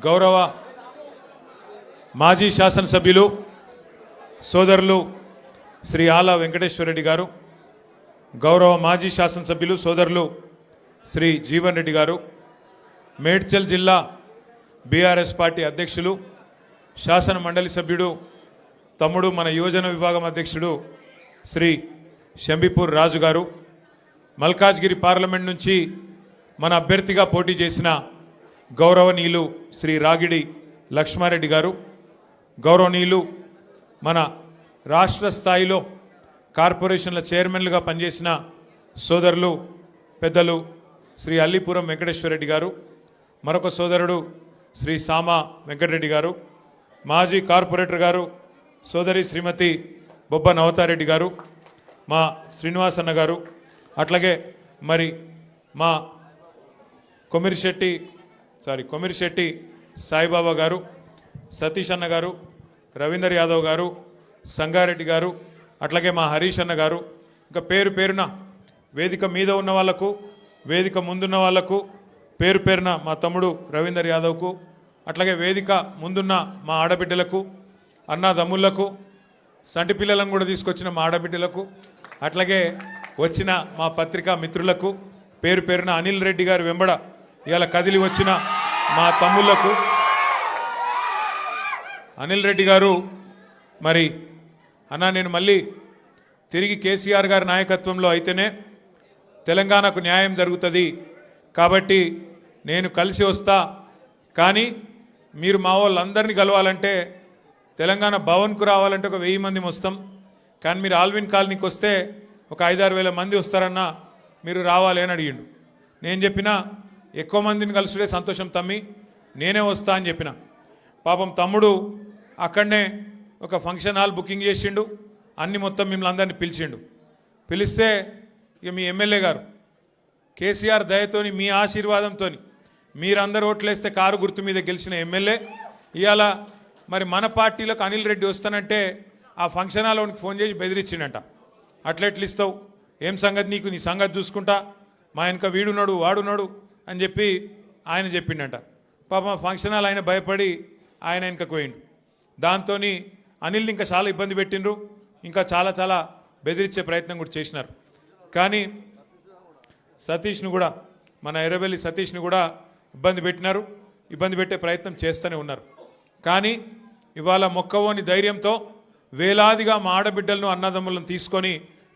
గౌరవ మాజీ శాసనసభ్యులు సోదరులు శ్రీ ఆల వెంకటేశ్వర రెడ్డి గారు, గౌరవ మాజీ శాసనసభ్యులు సోదరులు శ్రీ జీవన్ రెడ్డి గారు, మేడ్చల్ జిల్లా బీఆర్ఎస్ పార్టీ అధ్యక్షులు శాసన మండలి సభ్యుడు తమ్ముడు మన యువజన విభాగం అధ్యక్షుడు శ్రీ షంబీపూర్ రాజు గారు, మల్కాజ్గిరి పార్లమెంట్ నుంచి మన అభ్యర్థిగా పోటీ చేసిన గౌరవనీయులు శ్రీ రాగిడి లక్ష్మారెడ్డి గారు, గౌరవనీయులు మన రాష్ట్ర స్థాయిలో కార్పొరేషన్ల చైర్మన్లుగా పనిచేసిన సోదరులు పెద్దలు శ్రీ అల్లిపురం వెంకటేశ్వరరెడ్డి గారు, మరొక సోదరుడు శ్రీ సామా వెంకటరెడ్డి గారు, మాజీ కార్పొరేటర్ గారు సోదరి శ్రీమతి బొబ్బ నవతారెడ్డి గారు, మా శ్రీనివాసన్న గారు, అట్లాగే మరి మా కొమిరిశెట్టి సాయిబాబా గారు, సతీష్ అన్న గారు, రవీందర్ యాదవ్ గారు, సంగారెడ్డి గారు, అట్లాగే మా హరీష్ అన్న గారు, ఇంకా పేరు పేరున వేదిక మీద ఉన్న వాళ్లకు, వేదిక ముందున్న వాళ్లకు పేరు పేరున మా తమ్ముడు రవీందర్ యాదవ్కు, అట్లాగే వేదిక ముందున్న మా ఆడబిడ్డలకు, అన్నదమ్ముళ్లకు, సంటి పిల్లలను కూడా తీసుకొచ్చిన మా ఆడబిడ్డలకు, అట్లాగే వచ్చిన మా పత్రికా మిత్రులకు పేరు పేరున అనిల్ రెడ్డి గారు వెంబడ ఇవాళ కదిలి వచ్చిన మా తమ్ముళ్లకు, అనిల్ రెడ్డి గారు మరి అన్నా నేను మళ్ళీ తిరిగి కేసీఆర్ గారి నాయకత్వంలో అయితేనే తెలంగాణకు న్యాయం జరుగుతుంది కాబట్టి నేను కలిసి వస్తా, కానీ మీరు మా వాళ్ళందరినీ కలవాలంటే తెలంగాణ భవన్కు రావాలంటే ఒక 1000 మంది వస్తాం, కానీ మీరు ఆల్విన్ కాలనీకి వస్తే ఒక 5-6 వేల మంది వస్తారన్నా, మీరు రావాలి అని అడిగిండు. నేను చెప్పిన ఎక్కువ మందిని కలుసుడే సంతోషం తమ్మి, నేనే వస్తా అని చెప్పిన. పాపం తమ్ముడు అక్కడనే ఒక ఫంక్షన్ హాల్ బుకింగ్ చేసిండు, అన్ని మొత్తం మిమ్మల్ని అందరినీ పిలిచిండు. పిలిస్తే ఇక మీ ఎమ్మెల్యే గారు కేసీఆర్ దయతోని మీ ఆశీర్వాదంతో మీరందరూ ఓట్లేస్తే కారు గుర్తు మీద గెలిచిన ఎమ్మెల్యే ఇవాళ మరి మన పార్టీలకు అనిల్ రెడ్డి వస్తానంటే ఆ ఫంక్షన్ హాల్లోనికి ఫోన్ చేసి బెదిరించిండట. అట్లెట్లు ఇస్తావు, ఏం సంగతి నీకు, నీ సంగతి చూసుకుంటా, మా వెనక వీడున్నాడు వాడున్నాడు అని చెప్పి ఆయన చెప్పిండట. పాపం ఫంక్షన్ హాల్ ఆయన భయపడి ఆయన వెనకకు పోయిండు. దాంతో అనిల్ని ఇంకా చాలా ఇబ్బంది పెట్టిండ్రు, ఇంకా చాలా బెదిరించే ప్రయత్నం కూడా చేసినారు. కానీ సతీష్ను కూడా, మన ఎర్రబెల్లి సతీష్ని కూడా ఇబ్బంది పెట్టినారు, ఇబ్బంది పెట్టే ప్రయత్నం చేస్తూనే ఉన్నారు. కానీ ఇవాళ మొక్కవోని ధైర్యంతో వేలాదిగా మా ఆడబిడ్డలను అన్నదమ్ములను తీసుకొని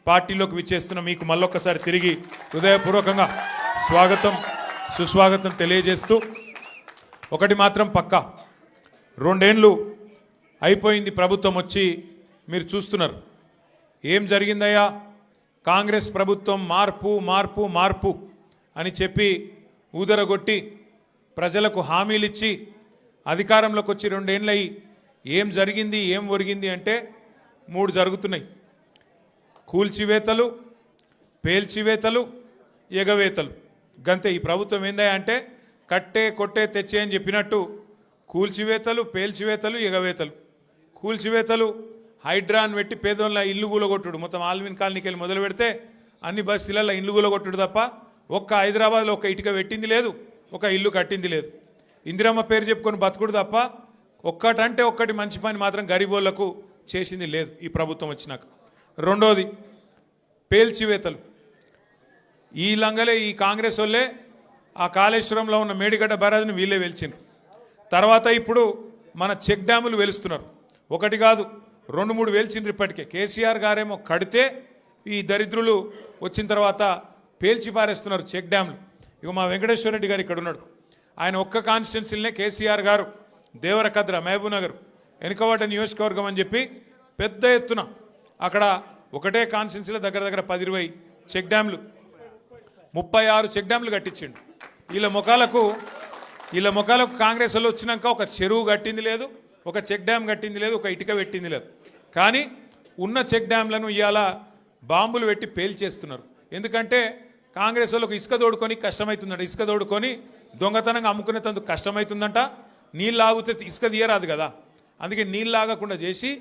పార్టీలోకి విచ్చేస్తున్న మీకు మళ్ళొక్కసారి తిరిగి హృదయపూర్వకంగా స్వాగతం సుస్వాగతం తెలియజేస్తూ, ఒకటి మాత్రం పక్కా, 2 ఏళ్ళు అయిపోయింది ప్రభుత్వం వచ్చి, మీరు చూస్తున్నారు ఏం జరిగిందయ్యా. కాంగ్రెస్ ప్రభుత్వం మార్పు మార్పు మార్పు అని చెప్పి ఊదరగొట్టి ప్రజలకు హామీలిచ్చి అధికారంలోకి వచ్చి 2 ఏళ్ళు అయ్యి ఏం జరిగింది ఏం ఒరిగింది అంటే 3 జరుగుతున్నాయి. కూల్చివేతలు, పేల్చివేతలు, ఎగవేతలు. గంతే. ఈ ప్రభుత్వం ఏందా అంటే కట్టే కొట్టే తెచ్చే అని చెప్పినట్టు కూల్చివేతలు, పేల్చివేతలు, ఎగవేతలు. కూల్చివేతలు హైడ్రాన్ పెట్టి పేదోళ్ళ ఇల్లు కూలగొట్టుడు, మొత్తం ఆల్విన్ కాలనీకి వెళ్ళి మొదలు పెడితే అన్ని బస్సులలో ఇల్లు కూలగొట్టుడు తప్ప ఒక్క హైదరాబాద్లో ఒక్క ఇటుక పెట్టింది లేదు, ఒక ఇల్లు కట్టింది లేదు. ఇందిరమ్మ పేరు చెప్పుకొని బతుకుడు తప్ప ఒక్కటంటే ఒక్కటి మంచి పని మాత్రం గరీబోళ్లకు చేసింది లేదు ఈ ప్రభుత్వం వచ్చినాక. రెండోది పేల్చివేతలు. ఈ లంగలే ఈ కాంగ్రెస్ వాళ్ళే ఆ కాళేశ్వరంలో ఉన్న మేడిగడ్డ బ్యారేజ్ని వీళ్ళే వెలిచిండ్రు. తర్వాత ఇప్పుడు మన చెక్ డ్యాములు వెలుస్తున్నారు. ఒకటి కాదు 2-3 వెలిచిండ్రు ఇప్పటికే. కేసీఆర్ గారేమో కడితే ఈ దరిద్రులు వచ్చిన తర్వాత పేల్చి పారేస్తున్నారు చెక్ డ్యాములు. ఇక మా వెంకటేశ్వర రెడ్డి గారు ఇక్కడ ఉన్నాడు, ఆయన ఒక్క కాన్స్టిట్యున్సీలనే కేసీఆర్ గారు దేవరకద్ర, మహబూబ్ నగర్, వెనుకబడ్డ నియోజకవర్గం అని చెప్పి పెద్ద ఎత్తున అక్కడ ఒకటే కాన్స్టిట్యున్సీలో దగ్గర 10-20 చెక్ డ్యాములు, 36 చెక్ డ్యాములు కట్టించిండు. వీళ్ళ ముఖాలకు కాంగ్రెస్ వాళ్ళు వచ్చినాక ఒక చెరువు కట్టింది లేదు, ఒక చెక్ డ్యామ్ కట్టింది లేదు, ఒక ఇటుక పెట్టింది లేదు. కానీ ఉన్న చెక్ డ్యామ్లను ఇవాళ బాంబులు పెట్టి పేల్చేస్తున్నారు. ఎందుకంటే కాంగ్రెస్ వాళ్ళకు ఇసుక తోడుకొని కష్టమవుతుందంట, ఇసుక తోడుకొని దొంగతనంగా అమ్ముకునేందుకు కష్టమవుతుందంట. నీళ్ళు ఆగితే ఇసుక తీయరాదు కదా, అందుకే నీళ్ళు ఆగకుండా చేసి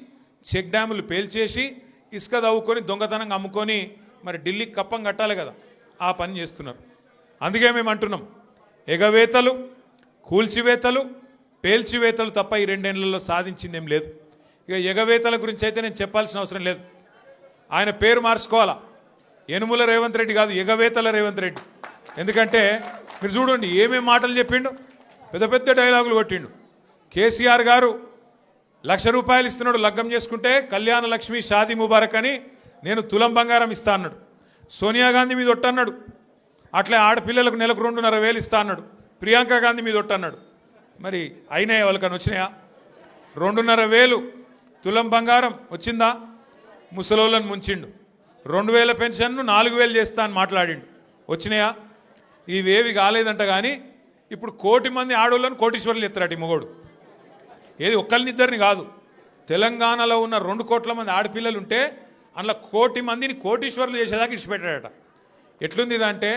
చెక్ డ్యాములు పేల్చేసి ఇసుక తవ్వుకొని దొంగతనంగా అమ్ముకొని మరి ఢిల్లీకి కప్పం కట్టాలి కదా, ఆ పని చేస్తున్నారు. అందుకే మేము అంటున్నాం, ఎగవేతలు, కూల్చివేతలు, పేల్చివేతలు తప్ప ఈ 2 ఏళ్లలో సాధించిందేం లేదు. ఇక ఎగవేతల గురించి అయితే నేను చెప్పాల్సిన అవసరం లేదు. ఆయన పేరు మార్చుకోవాలా, యనుమల రేవంత్ రెడ్డి కాదు, ఎగవేతల రేవంత్ రెడ్డి. ఎందుకంటే మీరు చూడండి ఏమేం మాటలు చెప్పిండు, పెద్ద పెద్ద డైలాగులు కొట్టిండు. కేసీఆర్ గారు ₹1,00,000 ఇస్తున్నాడు లగ్గం చేసుకుంటే, కళ్యాణ లక్ష్మి షాదీ ముబారక్ అని నేను తులం బంగారం ఇస్తా అన్నాడు. సోనియా గాంధీ మీద ఒట్టన్నాడు, అట్లే ఆడపిల్లలకు నెలకు 2,500 ఇస్తా అన్నాడు. ప్రియాంక గాంధీ మీద ఒట్టన్నాడు. మరి అయినాయా వాళ్ళకని వచ్చినాయా? 2,500 తులం బంగారం వచ్చిందా? ముసలోళ్ళని ముంచిండు. 2,000 పెన్షన్ను 4,000 చేస్తా అని మాట్లాడిండు. వచ్చినాయా? ఇవేవి కాలేదంట. కానీ ఇప్పుడు 1,00,000 మంది ఆడోళ్ళని కోటీశ్వర్లు ఎత్తారట ఈ మొగోడు. ఏది ఒక్కరినిద్దరిని కాదు, తెలంగాణలో ఉన్న 2 కోట్ల మంది ఆడపిల్లలు ఉంటే అందులో 1,00,000 మందిని కోటీశ్వర్లు చేసేదాకా ఇడిచిపెట్టాడట. ఎట్లుంది ఇదంటే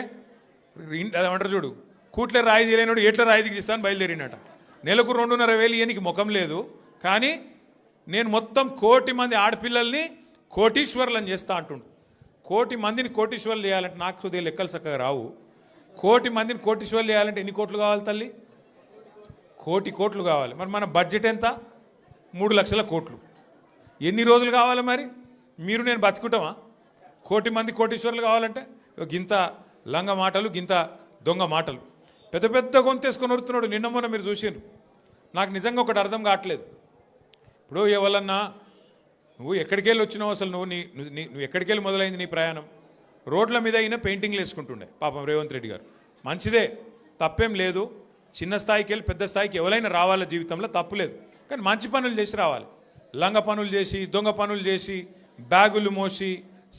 అదేమంటారు చూడు, కూట్లే రాయి తీయలేనాడు ఎట్లా రాయి దిగిస్తాను బయలుదేరినట. నెలకు 2,500 ఇయనికి ముఖం లేదు. కానీ నేను మొత్తం 1,00,000 మంది ఆడపిల్లల్ని కోటీశ్వర్లను చేస్తా అంటుండు. 1,00,000 మందిని కోటీశ్వర్లు చేయాలంటే నాకు కొద్దిగా లెక్కలు చక్కగా రావు. 1,00,000 మందిని కోటీశ్వర్లు చేయాలంటే ఎన్ని కోట్లు కావాలి తల్లి? 1,00,000 కోట్లు కావాలి. మరి మన బడ్జెట్ ఎంత? 3,00,000 కోట్లు. ఎన్ని రోజులు కావాలి మరి? మీరు నేను బతుకుంటామా? 1,00,000 మంది కోటీశ్వర్లు కావాలంటే గింత లంగ మాటలు, గింత దొంగ మాటలు, పెద్ద పెద్ద గొంతేసుకొని వడుతున్నాడు. నిన్న మొన్న మీరు చూసిండ్రు. నాకు నిజంగా ఒకటి అర్థం కావట్లేదు. ఇప్పుడు ఎవరన్నా నువ్వు ఎక్కడికి వెళ్ళి వచ్చినావు, అసలు నువ్వు ఎక్కడికి వెళ్ళి మొదలైంది నీ ప్రయాణం? రోడ్ల మీద అయినా పెయింటింగ్లు వేసుకుంటుండే పాపం రేవంత్ రెడ్డి గారు. మంచిదే, తప్పేం లేదు. చిన్న స్థాయికి వెళ్ళి పెద్ద స్థాయికి ఎవరైనా రావాల జీవితంలో, తప్పు లేదు. కానీ మంచి పనులు చేసి రావాలి. లంగ పనులు చేసి, దొంగ పనులు చేసి, బ్యాగులు మోసి,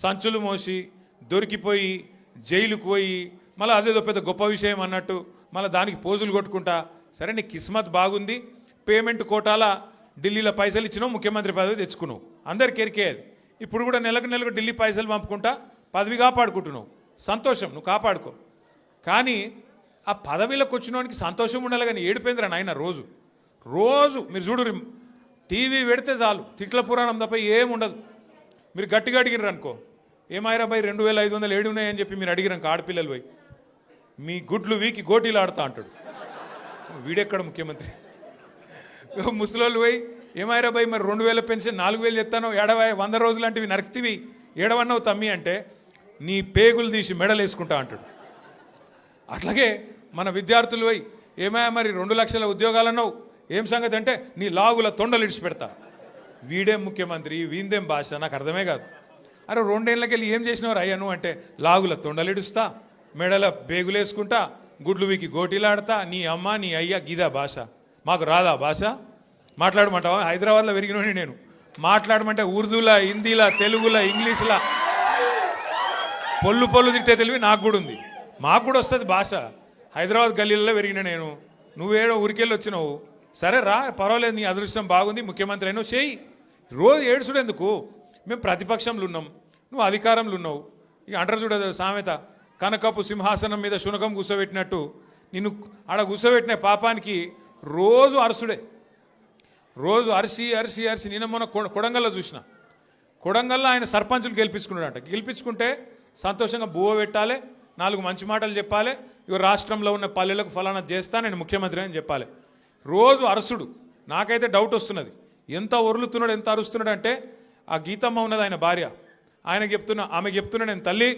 సంచులు మోసి, దొరికిపోయి జైలుకు పోయి మళ్ళీ అదేదో పెద్ద గొప్ప విషయం అన్నట్టు మళ్ళీ దానికి పోజులు కొట్టుకుంటా. సరే నీ కిస్మత్ బాగుంది, పేమెంట్ కోటాల ఢిల్లీలో పైసలు ఇచ్చినావు, ముఖ్యమంత్రి పదవి తెచ్చుకున్నావు, అందరికి ఎరికేది. ఇప్పుడు కూడా నెలకు ఢిల్లీ పైసలు పంపుకుంటా పదవి కాపాడుకుంటున్నావు. సంతోషం, నువ్వు కాపాడుకో. కానీ ఆ పదవిలోకి వచ్చినోనికి సంతోషం ఉండాలి. కానీ ఏడిపోయిందిరా నాయన. రోజు మీరు చూడు, టీవీ పెడితే చాలు తిట్ల పురాణం తప్ప ఏముండదు. మీరు గట్టిగా అడిగిర్రు అనుకో, ఏమాయిరా భయ్ 2,500 ఏడు ఉన్నాయని చెప్పి మీరు అడిగిరాక ఆడపిల్లలు పోయి మీ గుడ్లు వీకి గోటీలు ఆడుతా అంటాడు. వీడెక్కడ ముఖ్యమంత్రి? ముసలోళ్ళు పోయి ఏమాయిరా భయ్ మరి 2,000 పెన్షన్ 4,000 చెప్తాను, 100 రోజులు లాంటివి నరక్తివి, ఏడవన్నావు తమ్మి అంటే నీ పేగులు తీసి మెడలు వేసుకుంటా అంటాడు. అట్లాగే మన విద్యార్థులు పోయి ఏమయ్యా మరి 2 లక్షల ఉద్యోగాలన్నావు, ఏం సంగతి అంటే నీ లాగుల తొండలు ఇడిచిపెడతా. వీడేం ముఖ్యమంత్రి, వీందేం భాష, నాకు అర్థమే కాదు. అరే 2 ఏళ్ళకి వెళ్ళి ఏం చేసినవారు అయ్యా నువ్వు అంటే, లాగుల తొండలు ఇడుస్తా, మెడల బేగులేసుకుంటా, గుడ్లు వీకి గోటీలాడతా, నీ అమ్మ నీ అయ్యా గిదా భాష. మాకు రాదా భాష? మాట్లాడమంటావా? హైదరాబాద్లో పెరిగినోని నేను. మాట్లాడమంటే ఉర్దూలా, హిందీలా, తెలుగులా, ఇంగ్లీష్లా పొల్లు తిట్టే తెలివి నాకు కూడా ఉంది. మాకు కూడా వస్తుంది భాష. హైదరాబాద్ గల్లీలలో పెరిగిన నేను. నువ్వేడో ఊరికెళ్ళి వచ్చినావు. సరే రా, పర్వాలేదు, నీ అదృష్టం బాగుంది, ముఖ్యమంత్రి అయినావు, చేయి. రోజు ఏడుచుడు ఎందుకు? మేము ప్రతిపక్షంలో ఉన్నాం, నువ్వు అధికారంలో ఉన్నావు. ఇక అంటారు చూడదు సామెత, కనకపు సింహాసనం మీద శునకం కూర్చోబెట్టినట్టు నిన్ను ఆడ కూర్చోబెట్టిన పాపానికి రోజు అరసుడే. రోజు అరిసి నిన్న మొన్న కొడంగల్లో చూసిన. కొడంగల్లో ఆయన సర్పంచులు గెలిపించుకున్నాడంట. గెలిపించుకుంటే సంతోషంగా బువ్వ పెట్టాలి, 4 మంచి మాటలు చెప్పాలి, ఇక రాష్ట్రంలో ఉన్న పల్లెలకు ఫలానా చేస్తా, నేను ముఖ్యమంత్రి అని చెప్పాలి. రోజు అరసుడు. నాకైతే డౌట్ వస్తున్నది, ఎంత ఒరులుతున్నాడు, ఎంత అరుస్తున్నాడు అంటే, ఆ గీతమ్మ ఉన్నది ఆయన భార్య, ఆమె చెప్తున్నా నేను తల్లి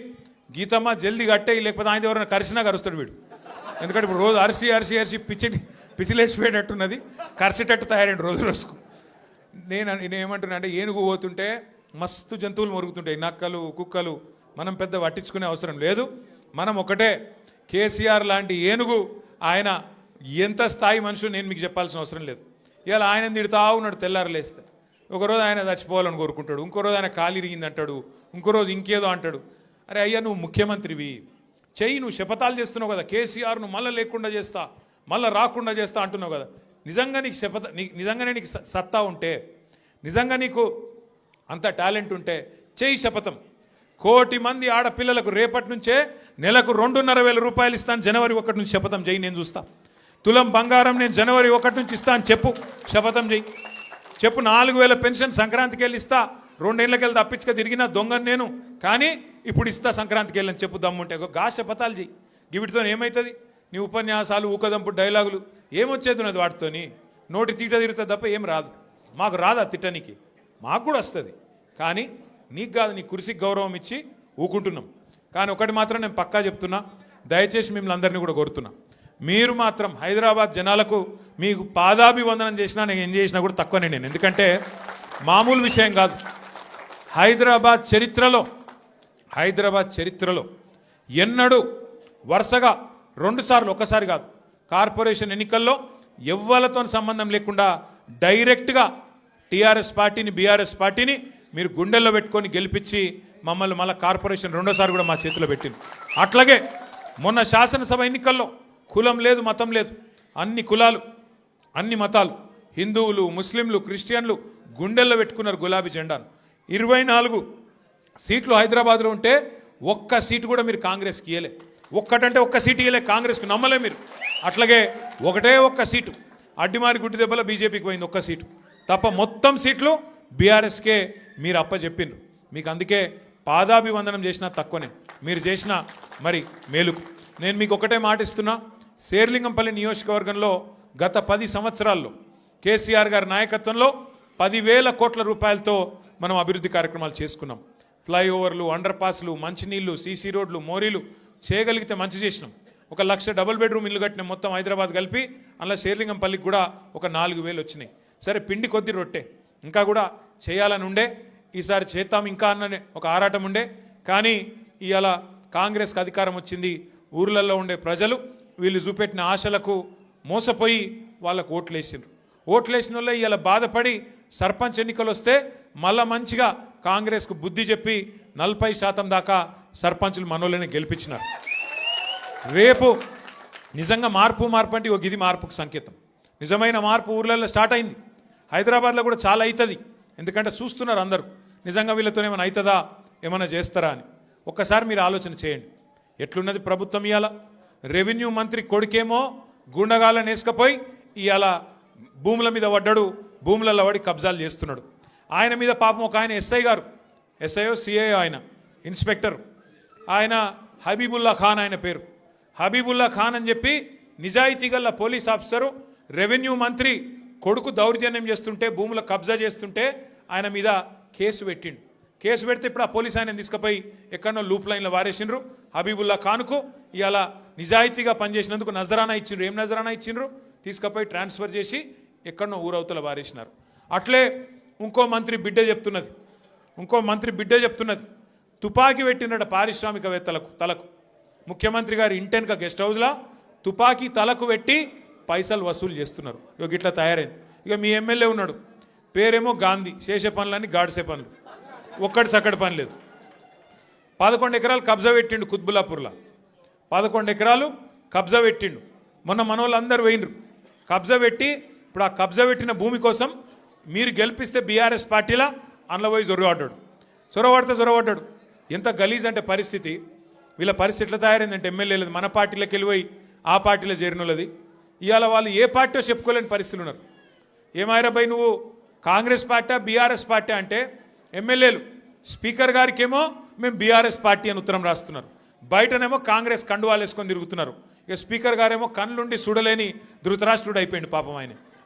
గీతమ్మ జల్దీ కట్టేయి, లేకపోతే ఆయన ఎవరైనా కరిసినా కరుస్తాడు వీడు. ఎందుకంటే ఇప్పుడు రోజు అరిసి పిచ్చిలేసిపోయేటట్టున్నది, కరిసేటట్టు తయారైంది రోజుకు. నేను ఏమంటున్నా అంటే, ఏనుగు పోతుంటే మస్తు జంతువులు మొరుగుతుంటాయి, నక్కలు, కుక్కలు. మనం పెద్ద పట్టించుకునే అవసరం లేదు. మనం ఒకటే, కేసీఆర్ లాంటి ఏనుగు ఆయన ఎంత స్థాయి మనుషులు నేను మీకు చెప్పాల్సిన అవసరం లేదు. ఇలా ఆయన తిడుతా ఉన్నాడు తెల్లారు లేస్తే. ఒకరోజు ఆయన చచ్చిపోవాలని కోరుకుంటాడు, ఇంకో రోజు ఆయన కాలు ఇరిగింది అంటాడు, ఇంకో రోజు ఇంకేదో అంటాడు. అరే అయ్యా, నువ్వు ముఖ్యమంత్రివి, చెయ్యి. నువ్వు శపథాలు చేస్తున్నావు కదా, కేసీఆర్ను మళ్ళీ లేకుండా చేస్తా, మళ్ళీ రాకుండా చేస్తా అంటున్నావు కదా. నిజంగా నీకు నిజంగానే నీకు సత్తా ఉంటే, నిజంగా నీకు అంత టాలెంట్ ఉంటే చెయ్యి శపథం. 1,00,000 మంది ఆడపిల్లలకు రేపటి నుంచే నెలకు 2,500 ఇస్తాను, జనవరి 1 నుంచి శపథం చేయి, నేను చూస్తా. తులం బంగారం నేను జనవరి 1 నుంచి ఇస్తాను చెప్పు, శపథం చేయి. చెప్పు 4,000 పెన్షన్ సంక్రాంతికి వెళ్ళి ఇస్తా, 2 ఏళ్ళకి వెళ్ళి తప్పించుక తిరిగిన దొంగను నేను, కానీ ఇప్పుడు ఇస్తా సంక్రాంతికి వెళ్ళని చెప్పు దమ్ముంటే. గా శపథాలు చేయి. వీటితో ఏమవుతుంది? నీ ఉపన్యాసాలు, ఊకదంపు డైలాగులు ఏమొచ్చేది ఉన్నది వాటితోని? నోటి తీట తిరుగుతుంది తప్ప ఏం రాదు. మాకు రాదా తిట్టనికి, మాకు కూడా వస్తుంది. కానీ నీకు కాదు, నీ కుర్చీకి గౌరవం ఇచ్చి ఊకుంటున్నాం. కానీ ఒకటి మాత్రం నేను పక్కా చెప్తున్నా, దయచేసి మిమ్మల్ని అందరినీ కూడా కోరుతున్నా, మీరు మాత్రం హైదరాబాద్ జనాలకు మీకు పాదాభివందనం చేసినా నేను ఏం చేసినా కూడా తక్కువనే నేను. ఎందుకంటే మామూలు విషయం కాదు. హైదరాబాద్ చరిత్రలో ఎన్నడూ వరుసగా 2 సార్లు, ఒక్కసారి కాదు, కార్పొరేషన్ ఎన్నికల్లో ఎవ్వలతో సంబంధం లేకుండా డైరెక్ట్గా టీఆర్ఎస్ పార్టీని, బీఆర్ఎస్ పార్టీని మీరు గుండెల్లో పెట్టుకొని గెలిపించి మమ్మల్ని మళ్ళీ కార్పొరేషన్ 2సారి కూడా మా చేతిలో పెట్టింది. అట్లాగే మొన్న శాసనసభ ఎన్నికల్లో కులం లేదు, మతం లేదు, అన్ని కులాలు, అన్ని మతాలు, హిందువులు, ముస్లింలు, క్రిస్టియన్లు గుండెల్లో పెట్టుకున్నారు గులాబీ జెండాను. 24 సీట్లు హైదరాబాద్లో ఉంటే ఒక్క సీటు కూడా మీరు కాంగ్రెస్కి ఇయ్యలే. ఒక్కటంటే ఒక్క సీటు ఇయ్యలే కాంగ్రెస్కు, నమ్మలే మీరు. అట్లాగే ఒక్క సీటు అడ్డిమారి గుడ్డి దెబ్బల బీజేపీకి పోయింది, ఒక్క సీటు తప్ప మొత్తం సీట్లు బీఆర్ఎస్కే మీరు అప్పచెప్పిండ్రు. మీకు అందుకే పాదాభివందనం చేసినా తక్కువనే, మీరు చేసిన మరి మేలుకు. నేను మీకు ఒకటే మాట ఇస్తున్నా, శేర్లింగంపల్లి నియోజకవర్గంలో గత 10 సంవత్సరాల్లో కేసీఆర్ గారి నాయకత్వంలో 10,000 కోట్ల రూపాయలతో మనం అభివృద్ధి కార్యక్రమాలు చేసుకున్నాం. ఫ్లైఓవర్లు, అండర్ పాస్లు, మంచినీళ్లు, సీసీ రోడ్లు, మోరీలు చేయగలిగితే మంచి చేసినాం. 1,00,000 డబుల్ బెడ్రూమ్ ఇల్లు కట్టిన మొత్తం హైదరాబాద్ కలిపి, అందులో శేర్లింగంపల్లికి కూడా ఒక 4,000 వచ్చినాయి. సరే పిండి కొద్ది రొట్టె ఇంకా కూడా చేయాలని ఉండే, ఈసారి చేద్దాం ఇంకా అన్న ఒక ఆరాటం ఉండే. కానీ ఇవాళ కాంగ్రెస్కి అధికారం వచ్చింది, ఊర్లలో ఉండే ప్రజలు వీళ్ళు చూపెట్టిన ఆశలకు మోసపోయి వాళ్ళకు ఓట్లేసిండ్రు. ఓట్లేసిన వల్ల ఇవాళ బాధపడి సర్పంచ్ ఎన్నికలు వస్తే మళ్ళా మంచిగా కాంగ్రెస్కు బుద్ధి చెప్పి 40% దాకా సర్పంచులు మనోళ్ళని గెలిపించినారు. రేపు నిజంగా మార్పు అంటే ఒక ఇది మార్పుకు సంకేతం. నిజమైన మార్పు ఊర్లలో స్టార్ట్ అయింది. హైదరాబాద్లో కూడా చాలా అవుతుంది. ఎందుకంటే చూస్తున్నారు అందరూ, నిజంగా వీళ్ళతో ఏమైనా అవుతుందా, ఏమైనా చేస్తారా అని. ఒక్కసారి మీరు ఆలోచన చేయండి, ఎట్లున్నది ప్రభుత్వం. ఇవాళ రెవెన్యూ మంత్రి కొడుకేమో గుండగాళ్ళని వేసుకపోయి ఇవాళ భూముల మీద పడ్డాడు, భూములలో పడి కబ్జాలు చేస్తున్నాడు. ఆయన మీద పాపం ఒక ఆయన ఎస్ఐయో సిఐఓ, ఆయన ఇన్స్పెక్టర్, ఆయన హబీబుల్లా ఖాన్, ఆయన పేరు హబీబుల్లా ఖాన్ అని చెప్పి నిజాయితీ గల పోలీస్ ఆఫీసరు రెవెన్యూ మంత్రి కొడుకు దౌర్జన్యం చేస్తుంటే, భూముల కబ్జా చేస్తుంటే ఆయన మీద కేసు పెట్టిండు. కేసు పెడితే ఇప్పుడు ఆ పోలీస్ ఆయన తీసుకుపోయి ఎక్కడో లూప్ లైన్లో వారేసిండ్రు. హబీబుల్లా ఖాన్కు ఇవాళ నిజాయితీగా పనిచేసినందుకు నజరానా ఇచ్చిండ్రు. ఏం నజరానా ఇచ్చిండ్రు? తీసుకుపోయి ట్రాన్స్ఫర్ చేసి ఎక్కడో ఊరవతల వారేసినారు. అట్లే ఇంకో మంత్రి బిడ్డ చెప్తున్నది, తుపాకీ పెట్టినట పారిశ్రామికవేత్తలకు తలకు. ముఖ్యమంత్రి గారి ఇంటెనక గెస్ట్ హౌస్లో తుపాకీ తలకు పెట్టి పైసలు వసూలు చేస్తున్నారు. ఇక ఇట్లా తయారైంది. ఇక మీ ఎమ్మెల్యే ఉన్నాడు, పేరేమో గాంధీ, చేసే పనులన్నీ గాడిసే పనులు, ఒక్కటి సక్కడి పని లేదు. 11 ఎకరాలు కబ్జా పెట్టిండు కుత్బుల్లాపూర్లో, 11 ఎకరాలు కబ్జా పెట్టిండు. మొన్న మనోళ్ళందరూ పోయినరు కబ్జా పెట్టి. ఇప్పుడు ఆ కబ్జా పెట్టిన భూమి కోసం మీరు గెలిపిస్తే బీఆర్ఎస్ పార్టీలా అందులో పోయి చొరవడ్డాడు. ఎంత గలీజ్ అంటే పరిస్థితి, వీళ్ళ పరిస్థితి ఎట్లా తయారైందంటే ఎమ్మెల్యేలది మన పార్టీలోకి వెళ్ళిపోయి ఆ పార్టీలో చేరినోళ్ళది. ఇవాళ వాళ్ళు ఏ పార్టీ చెప్పుకోలేని పరిస్థితులు ఉన్నారు. ఏమాయిరాబాయ్ నువ్వు కాంగ్రెస్ పార్టీ బీఆర్ఎస్ పార్టీ అంటే ఎమ్మెల్యేలు స్పీకర్ గారికేమో మేము బీఆర్ఎస్ పార్టీ అని ఉత్తరం రాస్తున్నారు, బయటనేమో కాంగ్రెస్ కండువాలు వేసుకొని తిరుగుతున్నారు. ఇక స్పీకర్ గారేమో కళ్ళుండి చూడలేని ధృతరాష్ట్రుడు అయిపోయింది పాపం.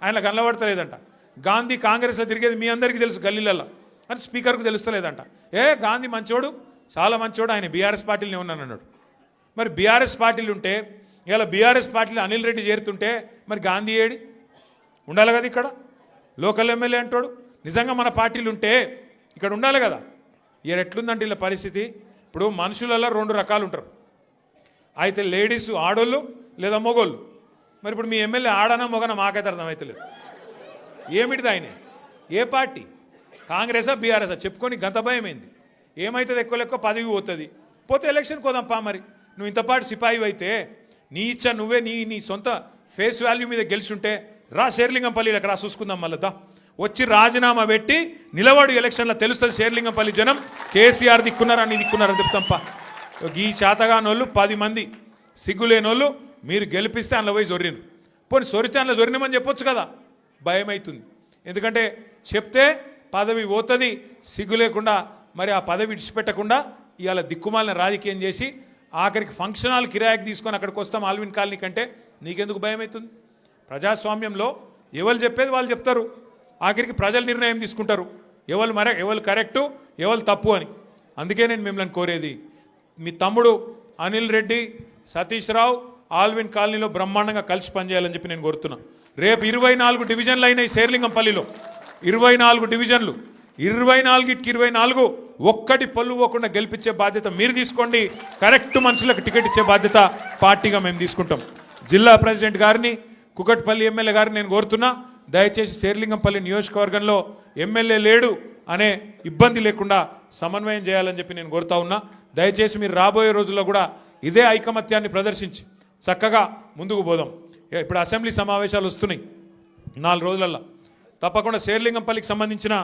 ఆయన కనబడతలేదంట. గాంధీ కాంగ్రెస్లో తిరిగేది మీ అందరికీ తెలుసు గల్లీలలో, అని స్పీకర్కు తెలుస్తలేదంట. గాంధీ మంచోడు, చాలా మంచోడు, ఆయన బీఆర్ఎస్ పార్టీలోనే ఉన్నాను అన్నాడు. మరి బీఆర్ఎస్ పార్టీలు ఉంటే ఇలా బీఆర్ఎస్ పార్టీలో అనిల్ రెడ్డి చేరుతుంటే మరి గాంధీ ఏడి ఉండాలి కదా, ఇక్కడ లోకల్ ఎమ్మెల్యే అంటాడు. నిజంగా మన పార్టీలు ఉంటే ఇక్కడ ఉండాలి కదా. ఎట్లుందంటే ఇలా పరిస్థితి. ఇప్పుడు మనుషులలో 2 రకాలు ఉంటారు, అయితే లేడీస్ ఆడోళ్ళు లేదా మొగోళ్ళు. మరి ఇప్పుడు మీ ఎమ్మెల్యే ఆడనా మొగనా మాకైతే అర్థమవుతలేదు. ఏమిటిది ఆయన, ఏ పార్టీ, కాంగ్రెసా బీఆర్ఎసా చెప్పుకొని గంత భయమైంది. ఏమవుతుంది, ఎక్కువ పదవి పోతే ఎలక్షన్ కోదాంపా. మరి నువ్వు ఇంతపాటు సిపాయి అయితే నీ ఇచ్చా నువ్వే నీ సొంత ఫేస్ వాల్యూ మీద గెలిచుంటే రా శేర్లింగంపల్లికి రా చూసుకుందాం. మళ్ళా వచ్చి రాజీనామా పెట్టి నిలబడు, ఎలక్షన్లో తెలుస్తుంది శేర్లింగంపల్లి జనం కేసీఆర్ దిక్కున్నారని దిక్కున్నారని చెప్తాంపా. ఈ చేతగానోళ్ళు 10 మంది సిగ్గులేనోళ్ళు మీరు గెలిపిస్తే అందులో పోయి జొర్రిను. పోనీ సొరితే అందులో జొరినమని చెప్పొచ్చు కదా, భయం అవుతుంది. ఎందుకంటే చెప్తే పదవి పోతుంది, సిగ్గు లేకుండా మరి ఆ పదవి విడిచిపెట్టకుండా ఇవాళ దిక్కుమాలిన రాజకీయం చేసి ఆఖరికి ఫంక్షన్ హాల్ కిరాయికి తీసుకొని అక్కడికి వస్తాం ఆల్విన్ కాలనీ కంటే నీకెందుకు భయం అవుతుంది? ప్రజాస్వామ్యంలో ఎవరు చెప్పేది వాళ్ళు చెప్తారు, ఆఖరికి ప్రజలు నిర్ణయం తీసుకుంటారు ఎవరు కరెక్టు ఎవరు తప్పు అని. అందుకే నేను మిమ్మల్ని కోరేది, మీ తమ్ముడు అనిల్ రెడ్డి, సతీష్ రావు ఆల్విన్ కాలనీలో బ్రహ్మాండంగా కలిసి పనిచేయాలని చెప్పి నేను కోరుతున్నా. రేపు 24 డివిజన్లు అయినాయి శేర్లింగంపల్లిలో, 24 డివిజన్లు, 24కి 24 ఒక్కటి పొల్లు పోకుండా గెలిపించే బాధ్యత మీరు తీసుకోండి. కరెక్ట్ మనుషులకు టికెట్ ఇచ్చే బాధ్యత పార్టీగా మేము తీసుకుంటాం. జిల్లా ప్రెసిడెంట్ గారిని, కుకట్పల్లి ఎమ్మెల్యే గారిని నేను కోరుతున్నా, దయచేసి శేర్లింగంపల్లి నియోజకవర్గంలో ఎమ్మెల్యే లేడు అనే ఇబ్బంది లేకుండా సమన్వయం చేయాలని చెప్పి నేను కోరుతా ఉన్నా. దయచేసి మీరు రాబోయే రోజుల్లో కూడా ఇదే ఐకమత్యాన్ని ప్రదర్శించి చక్కగా ముందుకు పోదాం. ఇప్పుడు అసెంబ్లీ సమావేశాలు వస్తున్నాయి 4 రోజులల్లో. తప్పకుండా శేర్లింగంపల్లికి సంబంధించిన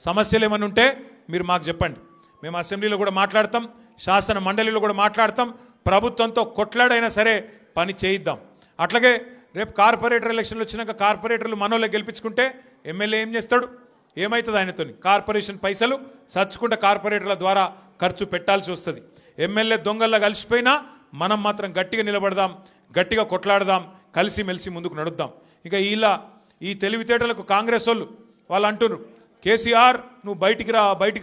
సమస్యలు ఏమైనా ఉంటే మీరు మాకు చెప్పండి. మేము అసెంబ్లీలో కూడా మాట్లాడతాం, శాసన మండలిలో కూడా మాట్లాడతాం. ప్రభుత్వంతో కొట్లాడైనా సరే పని చేయిద్దాం. అట్లాగే రేపు కార్పొరేటర్ ఎలక్షన్లు వచ్చినాక కార్పొరేటర్లు మనోళ్ళే గెలిపించుకుంటే ఎమ్మెల్యే ఏం చేస్తాడు, ఏమవుతుంది ఆయనతో? కార్పొరేషన్ పైసలు సచ్చుకుంటే కార్పొరేటర్ల ద్వారా ఖర్చు పెట్టాల్సి వస్తుంది. ఎమ్మెల్యే దొంగల్లా కలిసిపోయినా మనం మాత్రం గట్టిగా నిలబడదాం, గట్టిగా కొట్లాడదాం, కలిసిమెలిసి ముందుకు నడుద్దాం. ఇంకా ఈ తెలివితేటలకు కాంగ్రెస్ వాళ్ళు అంటున్నారు, కేసీఆర్ నువ్వు బయటికి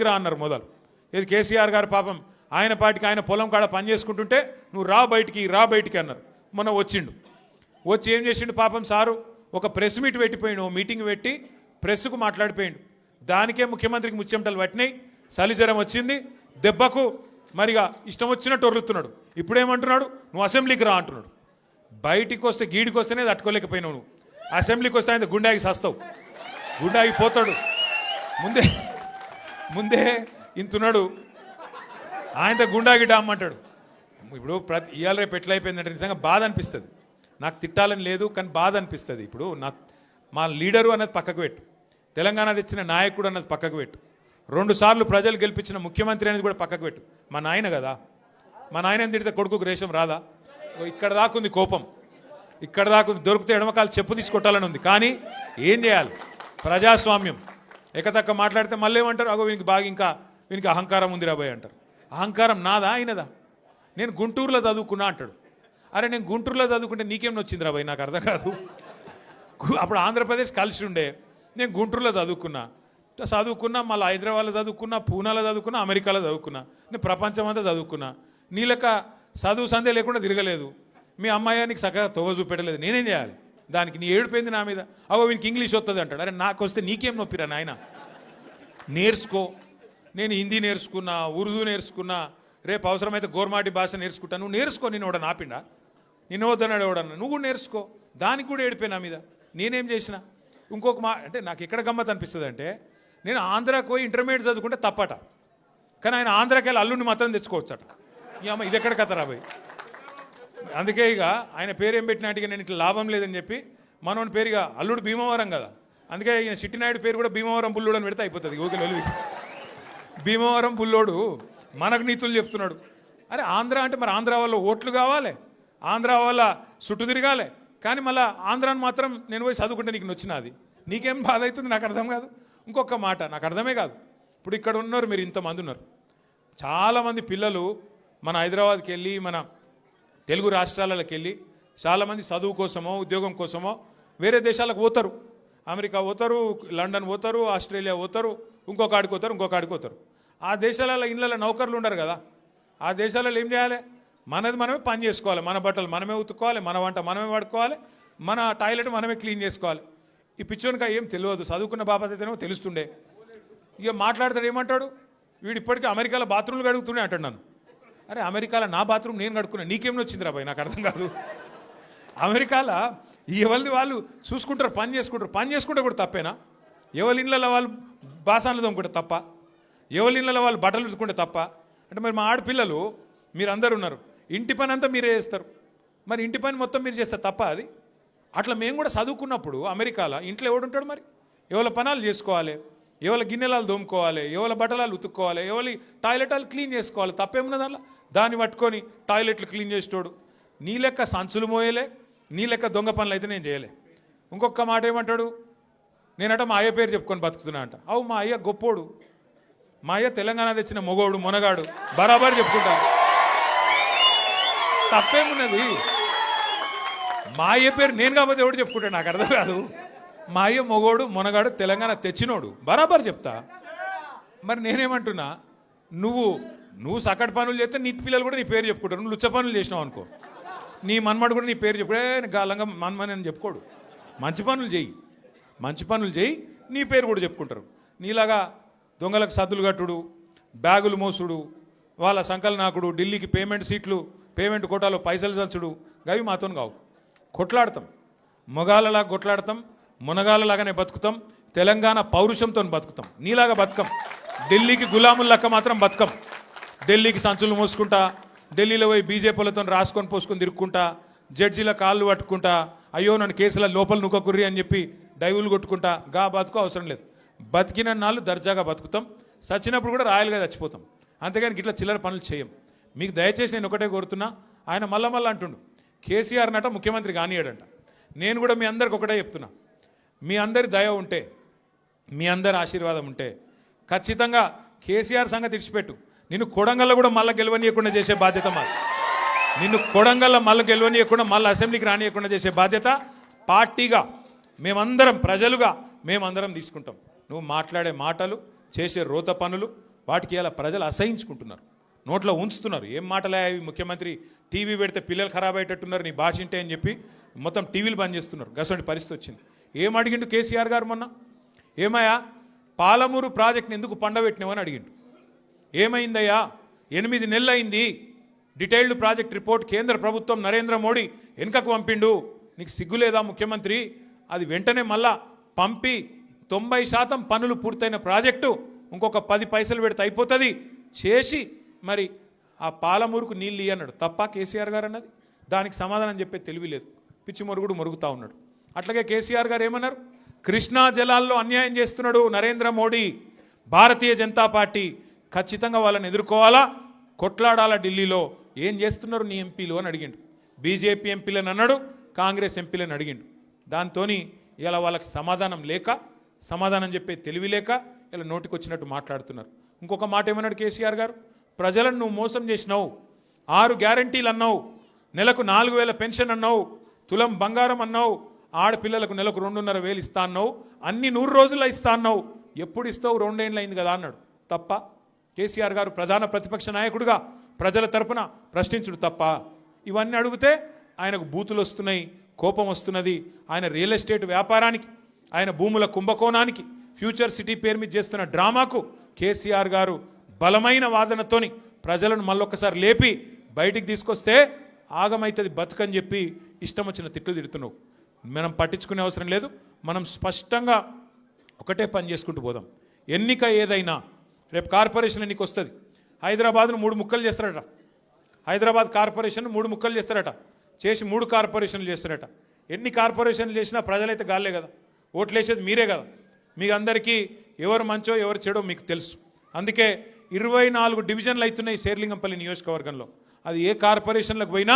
రా అన్నారు మొదలు. ఇది కేసీఆర్ గారు పాపం ఆయన పాటికి ఆయన పొలం కాడ పని చేసుకుంటుంటే నువ్వు రా బయటికి అన్నారు. మొన్న వచ్చి ఏం చేసిండు పాపం సారు, ఒక ప్రెస్ మీట్ పెట్టిపోయిండు, మీటింగ్ పెట్టి ప్రెస్కు మాట్లాడిపోయిండు. దానికే ముఖ్యమంత్రికి ముచ్చెమటలు పట్టినాయి, చలిజ్వరం వచ్చింది, దెబ్బకు మరిగా ఇష్టం వచ్చినట్టు ఒర్రుతున్నాడు. ఇప్పుడేమంటున్నాడు, నువ్వు అసెంబ్లీకి రా అంటున్నాడు. బయటికి వస్తే గీడికి వస్తేనే తట్టుకోలేకపోయినావు నువ్వు, అసెంబ్లీకి వస్తే ఆయన గుండాకి సస్తావు, గుండాకి పోతాడు. ముందే ఇంతున్నాడు, ఆయనతో గుండాకి డామ్మంటాడు. ఇప్పుడు ఇవాళ రేపు ఎట్లయిపోయిందంటే నిజంగా బాధ అనిపిస్తుంది. నాకు తిట్టాలని లేదు కానీ బాధ అనిపిస్తుంది. ఇప్పుడు మా లీడరు అన్నది పక్కకు పెట్టు, తెలంగాణ తెచ్చిన నాయకుడు అన్నది పక్కకు పెట్టు, 2 సార్లు ప్రజలు గెలిపించిన ముఖ్యమంత్రి అనేది కూడా పక్కకు పెట్టు. మా నాయన కదా, మా నాయన తిడితే కొడుకుకు రేషం రాదా? ఇక్కడ దాకుంది కోపం, ఇక్కడ దాకుంది. దొరికితే ఎడమకాలు చెప్పు తీసుకొట్టాలని ఉంది. కానీ ఏం చేయాలి, ప్రజాస్వామ్యం. ఎకతక్క మాట్లాడితే మళ్ళీ ఏమంటారు, అగో వీనికి అహంకారం ఉంది రాబోయ్ అంటారు. అహంకారం నాదా ఆయనదా? నేను గుంటూరులో చదువుకున్నా అంటాడు. అరే నేను గుంటూరులో చదువుకుంటే నీకేం వచ్చింది రాబోయ్, నాకు అర్థం కాదు. అప్పుడు ఆంధ్రప్రదేశ్ కలిసి ఉండే, నేను గుంటూరులో చదువుకున్నా, మళ్ళీ హైదరాబాద్లో చదువుకున్నా, పూనాలో చదువుకున్నా, అమెరికాలో చదువుకున్నా, నేను ప్రపంచం అంతా చదువుకున్నా. నీ లెక్క చదువు సందే లేకుండా తిరగలేదు. మీ అమ్మాయి నీకు చక్కగా తొవ్వ చూపెట్టలేదు, నేనేం చేయాలి? దానికి నీ ఏడిపోయింది నా మీద. అవో వీనికి ఇంగ్లీష్ వస్తుంది అంటాడు. అరే నాకు వస్తే నీకేం నొప్పిరా నాయన, నేర్చుకో. నేను హిందీ నేర్చుకున్నా, ఉర్దూ నేర్చుకున్నా, రేపు అవసరమైతే గోర్మాటి భాష నేర్చుకుంటా. నువ్వు నేర్చుకో, నేను ఎవడ నాపిండా, నేను వద్దన్నాడు ఎవడన్నా, నువ్వు కూడా నేర్చుకో. దానికి కూడా ఏడిపోయి నా మీద, నేనేం చేసిన? ఇంకొక అంటే నాకు ఎక్కడ గమ్మత్ అనిపిస్తుంది అంటే, నేను ఆంధ్రాకి పోయి ఇంటర్మీడియట్ చదువుకుంటే తప్పట, కానీ ఆయన ఆంధ్రాకి వెళ్ళి అల్లుడిని మాత్రం తెచ్చుకోవచ్చట. ఈ అమ్మ ఇది ఎక్కడ కథ రాబోయ్. అందుకే ఇక ఆయన పేరు ఏం పెట్టినట్టుగా నేను ఇట్లా లాభం లేదని చెప్పి మనోని పేరుగా అల్లుడు భీమవరం కదా, అందుకే ఈయన చిట్టినాయుడు పేరు కూడా భీమవరం బుల్లోడు అని పెడితే అయిపోతుంది. ఓకే, భీమవరం బుల్లోడు మనకు నీతులు చెప్తున్నాడు. అరే ఆంధ్ర అంటే మరి ఆంధ్ర వాళ్ళ ఓట్లు కావాలి, ఆంధ్ర వాళ్ళ చుట్టూ తిరగాలి, కానీ మళ్ళీ ఆంధ్రాని మాత్రం నేను పోయి చదువుకుంటే నీకు నచ్చినది, నీకేం బాధ అవుతుంది? నాకు అర్థం కాదు. ఇంకొక మాట నాకు అర్థమే కాదు. ఇప్పుడు ఇక్కడ ఉన్నారు మీరు, ఇంతమంది ఉన్నారు, చాలామంది పిల్లలు మన హైదరాబాద్కి వెళ్ళి, మన తెలుగు రాష్ట్రాలకు వెళ్ళి చాలామంది చదువు కోసమో ఉద్యోగం కోసమో వేరే దేశాలకు పోతారు. అమెరికా పోతారు, లండన్ పోతారు, ఆస్ట్రేలియా పోతారు, ఇంకొక ఆడికి పోతారు. ఆ దేశాలలో ఇళ్ళలో నౌకర్లు ఉండరు కదా, ఆ దేశాలలో ఏం చేయాలి? మనది మనమే పని చేసుకోవాలి, మన బట్టలు మనమే ఉతుక్కోవాలి, మన వంట మనమే వాడుకోవాలి, మన టాయిలెట్ మనమే క్లీన్ చేసుకోవాలి. ఈ పిచ్చోనికా ఏం తెలియదు, చదువుకున్న బాబాతేనేమో తెలుస్తుండే. ఇక మాట్లాడతాడు, ఏమంటాడు వీడు, ఇప్పటికీ అమెరికాలో బాత్రూమ్లు కడుగుతూనే అంటాడు నన్ను. అరే అమెరికాలో నా బాత్రూమ్ నేను కడుక్కున్నా, నీకేం వచ్చింది రాబాయ్, నాకు అర్థం కాదు. అమెరికాలో ఎవరిది వాళ్ళు చూసుకుంటారు, పని చేసుకుంటే కూడా తప్పేనా? ఎవరి ఇళ్ళలో వాళ్ళు బాసాన్లు తోముకుంటే తప్ప, ఎవరి ఇళ్ళలో వాళ్ళు బట్టలు ఉతుకుంటే తప్ప? అంటే మరి మా ఆడపిల్లలు మీరందరూ ఉన్నారు, ఇంటి పని అంతా మీరే చేస్తారు, మరి ఇంటి పని మొత్తం మీరు చేస్తారు తప్ప అది? అట్లా మేము కూడా చదువుకున్నప్పుడు అమెరికాలో ఇంట్లో ఎవడుంటాడు మరి? ఎవరి పనాలు చేసుకోవాలి, ఎవరి గిన్నెలాలు దోముకోవాలి, ఎవరి బట్టలాలు ఉతుక్కోవాలి, ఎవరి టాయిలెటాలు క్లీన్ చేసుకోవాలి, తప్పేమున్నది అలా? దాన్ని పట్టుకొని టాయిలెట్లు క్లీన్ చేసేటోడు నీ లెక్క సంచులు మోయలే, నీ లెక్క దొంగ పనులు అయితే నేను చేయలే. ఇంకొక మాట ఏమంటాడు, నేనట మా అయ్య పేరు చెప్పుకొని బతుకుతున్నా అంట. అవు మా అయ్య గొప్పోడు, మా అయ్య తెలంగాణ తెచ్చిన మొగోడు మునగాడు, బరాబర్ చెప్పుకుంటా, తప్పేమున్నది? మా అయ్య పేరు నేను కాకపోతే ఎవడు చెప్పుకుంటాడు, నాకు అర్థం కాదు. మా అయ్య మొగోడు మొనగాడు తెలంగాణ తెచ్చినోడు బరాబర్ చెప్తా. మరి నేనేమంటున్నా, నువ్వు సకట్ పనులు చేస్తే నీ పిల్లలు కూడా నీ పేరు చెప్పుకుంటారు. నువ్వు లుచ్చ పనులు చేసినావు అనుకో, నీ మన్మడు కూడా నీ పేరు చెప్పుడే గాలంగా మన్మని అని చెప్పుకోడు. మంచి పనులు చేయి నీ పేరు కూడా చెప్పుకుంటారు. నీలాగా దొంగలకు సద్దులు కట్టుడు, బ్యాగులు మోసుడు, వాళ్ళ సంకల్ నాకుడు, ఢిల్లీకి పేమెంట్ కోటాలో పైసలు చంచుడు, గవి మాతో కావు. కొట్లాడతాం, మొగాళ్ళలాగా కొట్లాడతాం, మునగాళ్ళలాగానే బతుకుతాం, తెలంగాణ పౌరుషంతో బతుకుతాం. నీలాగా బతుకం, ఢిల్లీకి గులాములక్క మాత్రం బతుకం. ఢిల్లీకి సంచులు మోసుకుంటా, ఢిల్లీలో పోయి బీజేపీలతో రాసుకొని పోసుకొని తిరుక్కుంటా, జడ్జీల కాళ్ళు పట్టుకుంటా, అయ్యో నన్ను కేసుల లోపల నుక్కకుర్రి అని చెప్పి డైవులు కొట్టుకుంటా గా బతుకు అవసరం లేదు. బతికిన నాళ్ళు దర్జాగా బతుకుతాం, చచ్చినప్పుడు కూడా రాయలుగా చచ్చిపోతాం. అంతేగాని ఇట్లా చిల్లర పనులు చేయం. మీకు దయచేసి నేను ఒకటే కోరుతున్నా, ఆయన మళ్ళా అంటుండు కేసీఆర్ నట ముఖ్యమంత్రి కానియాడంట. నేను కూడా మీ అందరికి ఒకటే చెప్తున్నా, మీ అందరి దయ ఉంటే, మీ అందరి ఆశీర్వాదం ఉంటే ఖచ్చితంగా కేసీఆర్ సంగతి ఇడిచిపెట్టు, నిన్ను కొడంగల్లో కూడా మళ్ళీ గెలవనీయకుండా చేసే బాధ్యత మాది. నిన్ను కొడంగల్లో మళ్ళీ గెలవనీయకుండా మళ్ళీ అసెంబ్లీకి రానియకుండా చేసే బాధ్యత పార్టీగా మేమందరం, ప్రజలుగా మేమందరం తీసుకుంటాం. నువ్వు మాట్లాడే మాటలు, చేసే రోత పనులు, వాటికి ఇలా ప్రజలు అసహించుకుంటున్నారు, నోట్లో ఉంచుతున్నారు. ఏం మాటలే అవి, ముఖ్యమంత్రి టీవీ పెడితే పిల్లలు ఖరాబ్ అయ్యేటట్టున్నారు నీ భాష ఇంటే అని చెప్పి మొత్తం టీవీలు బంద్ చేస్తున్నారు. గసంటి పరిస్థితి వచ్చింది. ఏం అడిగిండు కేసీఆర్ గారు మొన్న? ఏమయ్యా పాలమూరు ప్రాజెక్ట్ని ఎందుకు పండబెట్టినావని అడిగిండు. ఏమైందయ్యా, 8 నెలలు అయింది, డీటెయిల్డ్ ప్రాజెక్ట్ రిపోర్ట్ కేంద్ర ప్రభుత్వం నరేంద్ర మోడీ వెనుకకు పంపిండు, నీకు సిగ్గులేదా ముఖ్యమంత్రి? అది వెంటనే మళ్ళా పంపి 90% పనులు పూర్తయిన ప్రాజెక్టు ఇంకొక 10 పైసలు పెడితే అయిపోతుంది చేసి మరి ఆ పాలమూరుకు నీళ్ళు అన్నాడు. తప్ప కేసీఆర్ గారు అన్నది? దానికి సమాధానం చెప్పే తెలివి లేదు, పిచ్చి మొరుగుడు మొరుగుతూ ఉన్నాడు. అట్లాగే కేసీఆర్ గారు ఏమన్నారు? కృష్ణా జలాల్లో అన్యాయం చేస్తున్నాడు నరేంద్ర మోడీ, భారతీయ జనతా పార్టీ ఖచ్చితంగా వాళ్ళని ఎదుర్కోవాలా, కొట్లాడాలా. ఢిల్లీలో ఏం చేస్తున్నారు నీ ఎంపీలు అని అడిగిండు. బీజేపీ ఎంపీలను అన్నాడు, కాంగ్రెస్ ఎంపీలను అడిగిండు. దాంతో ఇలా వాళ్ళకి సమాధానం చెప్పే తెలివి లేక ఇలా నోటికి వచ్చినట్టు మాట్లాడుతున్నారు. ఇంకొక మాట ఏమన్నాడు కేసీఆర్ గారు? ప్రజలను నువ్వు మోసం చేసినావు, 6 గ్యారంటీలు అన్నావు, నెలకు 4,000 పెన్షన్ అన్నావు, తులం బంగారం అన్నావు, ఆడపిల్లలకు నెలకు 2,500 ఇస్తా అన్నావు, అన్ని 100 రోజుల్లో ఇస్తా అన్నావు, ఎప్పుడు ఇస్తావు? 2 ఏళ్ళు అయింది కదా అన్నాడు. తప్ప కేసీఆర్ గారు ప్రధాన ప్రతిపక్ష నాయకుడిగా ప్రజల తరపున ప్రశ్నించుడు తప్ప? ఇవన్నీ అడిగితే ఆయనకు బూతులు వస్తున్నాయి, కోపం వస్తున్నది. ఆయన రియల్ ఎస్టేట్ వ్యాపారానికి, ఆయన భూముల కుంభకోణానికి, ఫ్యూచర్ సిటీ పేరు మీద చేస్తున్న డ్రామాకు కేసీఆర్ గారు బలమైన వాదనతోని ప్రజలను మళ్ళొక్కసారి లేపి బయటికి తీసుకొస్తే ఆగమైతుంది బతుకని చెప్పి ఇష్టం వచ్చిన తిట్లు తిడుతున్నావు. మనం పట్టించుకునే అవసరం లేదు. మనం స్పష్టంగా ఒకటే పని చేసుకుంటూ పోదాం. ఎన్నిక ఏదైనా, రేపు కార్పొరేషన్ ఎన్నిక వస్తుంది, హైదరాబాద్ను 3 ముక్కలు చేస్తారట. హైదరాబాద్ కార్పొరేషన్ 3 ముక్కలు చేస్తారట, చేసి 3 కార్పొరేషన్లు చేస్తారట. ఎన్ని కార్పొరేషన్లు చేసినా ప్రజలైతే గాలే కదా, ఓట్లు వేసేది మీరే కదా. మీ అందరికీ ఎవరు మంచో ఎవరు చెడో మీకు తెలుసు. అందుకే 24 డివిజన్లు అవుతున్నాయి శేర్లింగంపల్లి నియోజకవర్గంలో. అది ఏ కార్పొరేషన్లకు పోయినా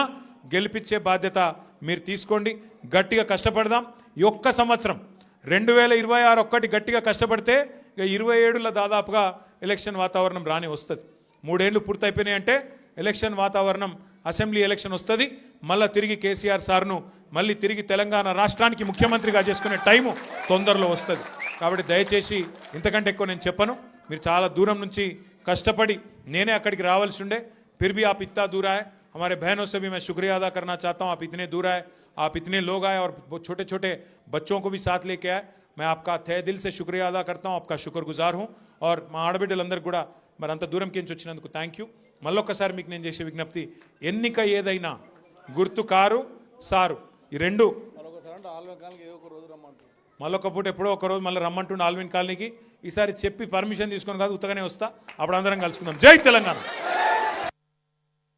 గెలిపించే బాధ్యత మీరు తీసుకోండి. గట్టిగా కష్టపడదాం. ఈ ఒక్క సంవత్సరం 2026 ఒక్కటి గట్టిగా కష్టపడితే ఇక 27లో దాదాపుగా ఎలక్షన్ వాతావరణం రాని వస్తుంది. 3 ఏళ్ళు పూర్తయిపోయినాయి అంటే ఎలక్షన్ వాతావరణం, అసెంబ్లీ ఎలక్షన్ వస్తుంది. మళ్ళీ తిరిగి కేసీఆర్ సార్ను మళ్ళీ తిరిగి తెలంగాణ రాష్ట్రానికి ముఖ్యమంత్రిగా చేసుకునే టైము తొందరలో వస్తుంది. కాబట్టి దయచేసి ఇంతకంటే ఎక్కువ నేను చెప్పను. మీరు చాలా దూరం నుంచి కష్టపడి, నేనే అక్కడికి రావాల్సి ఉండే, फिर भी आप इतना दूर आए. हमारे बहनों से भी मैं शुक्रिया अदा करना चाहता हूँ. आप इतने दूर आए, आप इतने लोग आए और छोटे छोटे बच्चों को भी साथ लेके आए. मैं आपका तहे दिल से शुक्रिया अदा करता हूँ, आपका शुक्रगुजार हूँ. और మా ఆడబిడ్డలందరూ కూడా మరి అంత దూరం కించి వచ్చినందుకు థ్యాంక్ యూ. మళ్ళొక్కసారి మీకు నేను చేసే విజ్ఞప్తి, ఎన్నిక ఏదైనా గుర్తు కారు సారు, ఈ రెండు మళ్ళొక పూట ఎప్పుడో ఒక రోజు మళ్ళీ రమ్మంటుండే ఆల్విన్ కాలనీకి. ఈసారి చెప్పి పర్మిషన్ తీసుకొని కాదు, ఉత్తగానే వస్తా. అప్పుడు అందరం కలుసుకుందాం. జై తెలంగాణ.